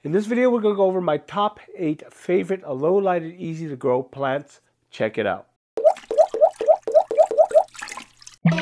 In this video, we're going to go over my top 8 favorite low-lighted, easy-to-grow plants. Check it out. Hey,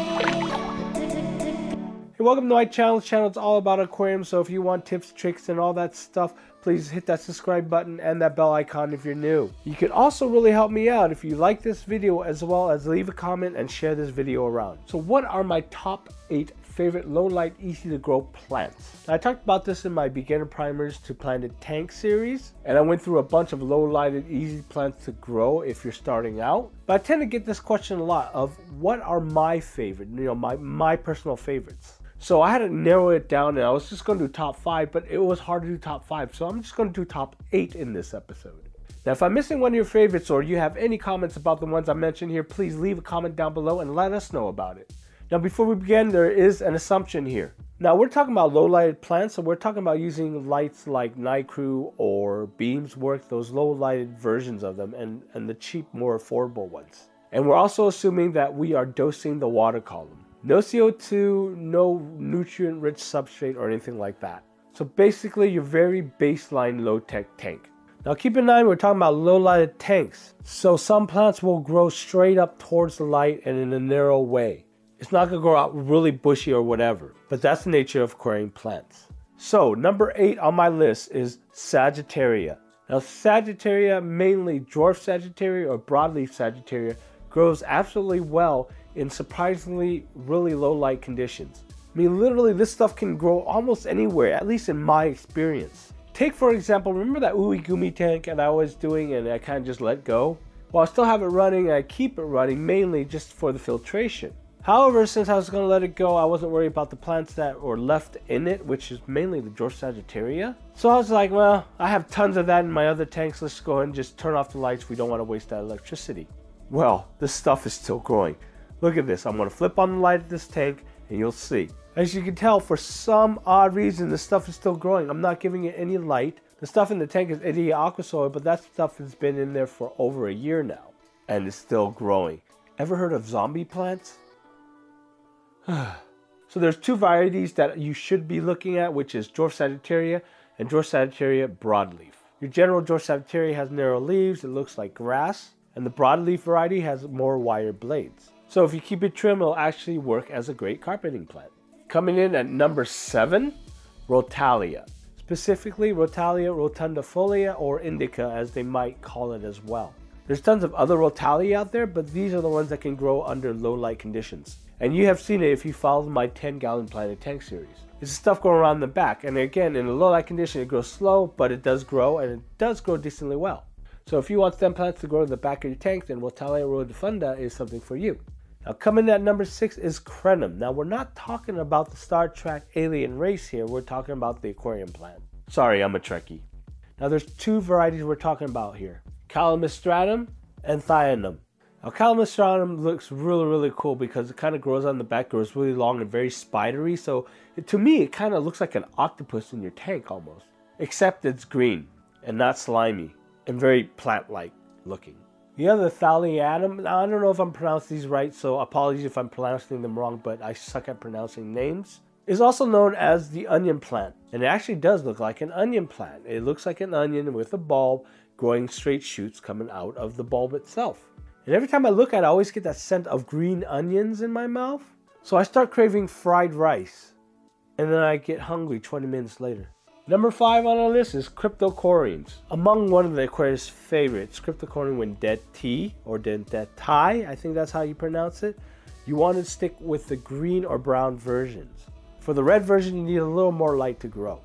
welcome to my channel. This channel is all about aquariums, so if you want tips, tricks, and all that stuff, please hit that subscribe button and that bell icon if you're new. You can also really help me out if you like this video, as well as leave a comment and share this video around. So what are my top 8 favorite low-light, easy-to-grow plants? Now, I talked about this in my beginner primers to planted tank series, and I went through a bunch of low-lighted, easy plants to grow if you're starting out. But I tend to get this question a lot of what are my favorite, my personal favorites. So I had to narrow it down, and I was just going to do top 5, but it was hard to do top 5, so I'm just going to do top 8 in this episode. Now, if I'm missing one of your favorites, or you have any comments about the ones I mentioned here, please leave a comment down below and let us know about it. Now, before we begin, there is an assumption here. Now, we're talking about low-lighted plants, so we're talking about using lights like NiCrew or Beamswork, those low-lighted versions of them, and the cheap, more affordable ones. And we're also assuming that we are dosing the water column. No CO2, no nutrient-rich substrate or anything like that. So basically, your very baseline low-tech tank. Now keep in mind, we're talking about low-lighted tanks. So some plants will grow straight up towards the light and in a narrow way. It's not going to grow out really bushy or whatever, but that's the nature of aquarium plants. So number 8 on my list is Sagittaria. Now Sagittaria, mainly dwarf Sagittaria or broadleaf Sagittaria, grows absolutely well in surprisingly really low light conditions. I mean, literally this stuff can grow almost anywhere, at least in my experience. Take for example, remember that ooey gooey tank that I was doing and I kind of just let go? Well, I still have it running and I keep it running mainly just for the filtration. However, since I was going to let it go, I wasn't worried about the plants that were left in it, which is mainly the dwarf Sagittaria. So I was like, well, I have tons of that in my other tanks. Let's go ahead and just turn off the lights. We don't want to waste that electricity. Well, this stuff is still growing. Look at this. I'm going to flip on the light of this tank and you'll see. As you can tell, for some odd reason, this stuff is still growing. I'm not giving it any light. The stuff in the tank is Idia Aquasoil, but that stuff has been in there for over a year now and it's still growing. Ever heard of zombie plants? So there's 2 varieties that you should be looking at, which is dwarf Sagittaria and dwarf Sagittaria broadleaf. Your general dwarf Sagittaria has narrow leaves, it looks like grass, and the broadleaf variety has more wire blades. So if you keep it trim, it'll actually work as a great carpeting plant. Coming in at number 7, Rotalia. Specifically Rotalia rotundifolia or indica, as they might call it as well. There's tons of other Rotalia out there, but these are the ones that can grow under low light conditions. And you have seen it if you followed my 10-gallon planted tank series. It's stuff going around the back, and again, in a low light condition, it grows slow, but it does grow, and it does grow decently well. So if you want stem plants to grow in the back of your tank, then Talia Rotondo is something for you. Now coming in at number 6 is Crenum. Now we're not talking about the Star Trek alien race here, we're talking about the aquarium plant. Sorry, I'm a Trekkie. Now there's 2 varieties we're talking about here. Calamistratum and Thionum. Now Calamistratum looks really cool because it kind of grows on the back, grows really long and very spidery. So to me, it kind of looks like an octopus in your tank almost. Except it's green and not slimy and very plant-like looking. The other Thalianum, I don't know if I'm pronouncing these right, so apologies if I'm pronouncing them wrong, but I suck at pronouncing names, is also known as the onion plant. And it actually does look like an onion plant. It looks like an onion with a bulb growing straight shoots coming out of the bulb itself. And every time I look at it, I always get that scent of green onions in my mouth. So I start craving fried rice. And then I get hungry 20 minutes later. Number 5 on our list is cryptocorynes. Among one of the Aquarius favorites, cryptocoryne wendtii or dentati, I think that's how you pronounce it. You want to stick with the green or brown versions. For the red version, you need a little more light to grow.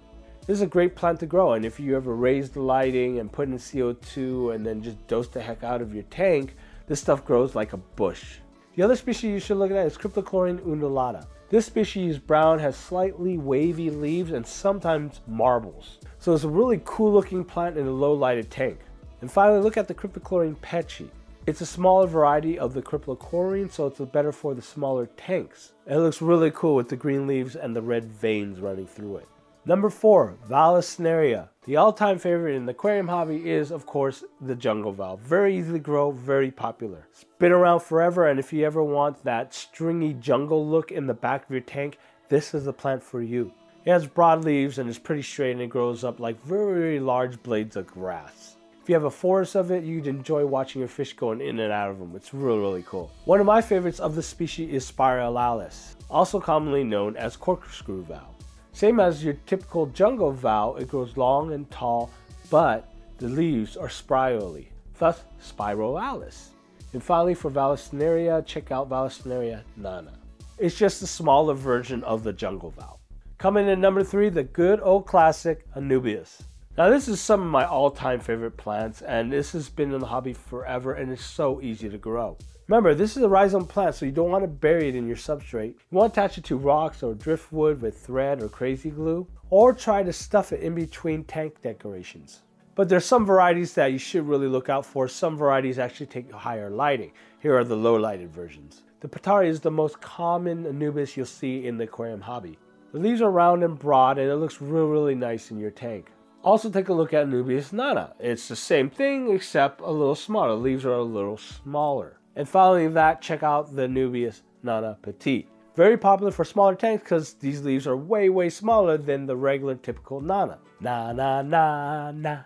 This is a great plant to grow, and if you ever raise the lighting and put in CO2 and then just dose the heck out of your tank, this stuff grows like a bush. The other species you should look at is Cryptocoryne undulata. This species brown has slightly wavy leaves and sometimes marbles. So it's a really cool looking plant in a low lighted tank. And finally, look at the Cryptocoryne pechi. It's a smaller variety of the cryptocoryne, so it's better for the smaller tanks. And it looks really cool with the green leaves and the red veins running through it. Number 4, vallisneria. The all-time favorite in the aquarium hobby is, of course, the jungle valve. Very easy to grow, very popular. It's been around forever, and if you ever want that stringy jungle look in the back of your tank, this is the plant for you. It has broad leaves and is pretty straight, and it grows up like very large blades of grass. If you have a forest of it, you'd enjoy watching your fish going in and out of them. It's really cool. One of my favorites of the species is spiralis, also commonly known as corkscrew vow. Same as your typical jungle vow, it grows long and tall, but the leaves are spirally, thus spiralis. And finally, for vallisneria, check out vallisneria nana. It's just a smaller version of the jungle vow. Coming in number 3, the good old classic anubius. Now this is some of my all-time favorite plants, and this has been in the hobby forever, and it's so easy to grow. Remember, this is a rhizome plant, so you don't want to bury it in your substrate. You want to attach it to rocks or driftwood with thread or crazy glue, or try to stuff it in between tank decorations. But there's some varieties that you should really look out for. Some varieties actually take higher lighting. Here are the low lighted versions. The Talia is the most common anubius you'll see in the aquarium hobby. The leaves are round and broad, and it looks really nice in your tank. Also take a look at anubius nana. It's the same thing except a little smaller. The leaves are a little smaller. And following that, check out the anubius nana petite. Very popular for smaller tanks because these leaves are way smaller than the regular typical nana. Na na na na.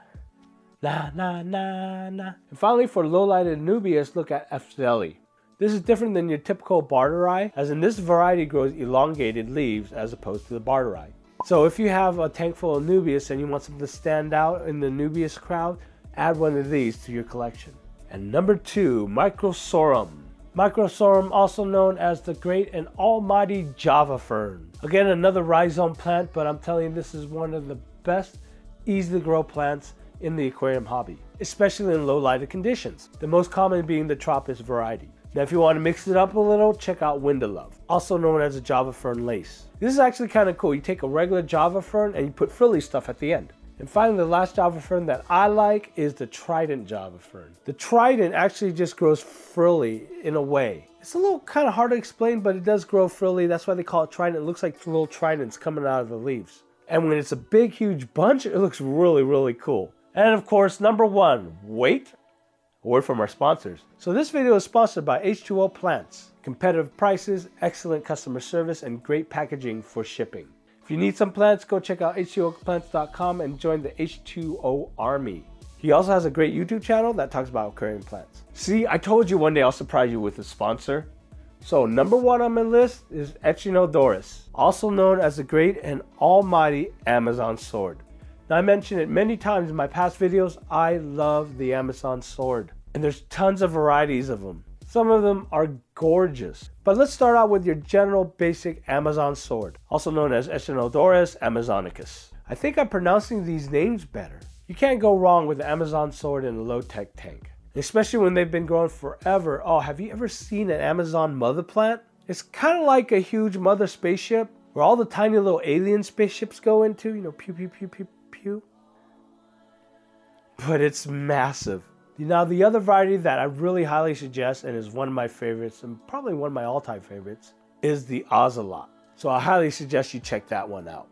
Na na na na. And finally, for low lighted anubius, look at F-Zelli. This is different than your typical barteri, as in this variety grows elongated leaves as opposed to the barteri. So if you have a tank full of anubius and you want something to stand out in the anubius crowd, add one of these to your collection. And number 2, microsorum. Microsorum, also known as the great and almighty Java fern. Again, another rhizome plant, but I'm telling you, this is one of the best, easy to grow plants in the aquarium hobby, especially in low lighted conditions. The most common being the Tropis variety. Now if you want to mix it up a little, check out Windalove, also known as a Java fern lace. This is actually kind of cool. You take a regular Java fern and you put frilly stuff at the end. And finally, the last Java fern that I like is the Trident Java fern. The Trident actually just grows frilly in a way. It's a little kind of hard to explain, but it does grow frilly. That's why they call it Trident. It looks like little tridents coming out of the leaves. And when it's a big, huge bunch, it looks really cool. And of course, number 1, wait. A word from our sponsors. So this video is sponsored by H2O Plants. Competitive prices, excellent customer service, and great packaging for shipping. If you need some plants, go check out h2oplants.com and join the H2O army. He also has a great YouTube channel that talks about aquarium plants. See, I told you one day I'll surprise you with a sponsor. So number 1 on my list is Echinodorus, also known as the great and almighty Amazon sword. Now, I mentioned it many times in my past videos, I love the Amazon sword. And there's tons of varieties of them. Some of them are gorgeous. But let's start out with your general basic Amazon sword, also known as Echinodorus amazonicus. I think I'm pronouncing these names better. You can't go wrong with the Amazon sword in a low-tech tank, especially when they've been growing forever. Oh, have you ever seen an Amazon mother plant? It's kind of like a huge mother spaceship where all the tiny little alien spaceships go into, you know, pew, pew, pew, pew, pew. But it's massive. Now, the other variety that I really highly suggest, and is one of my favorites, and probably one of my all-time favorites, is the ocelot. So I highly suggest you check that one out.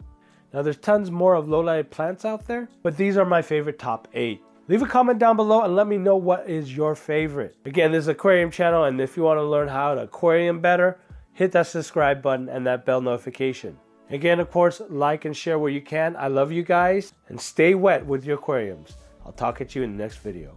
Now, there's tons more of low-lighted plants out there, but these are my favorite top 8. Leave a comment down below and let me know what is your favorite. Again, this is Aquarium channel, and if you want to learn how to aquarium better, hit that subscribe button and that bell notification. Again, of course, like and share where you can. I love you guys, and stay wet with your aquariums. I'll talk at you in the next video.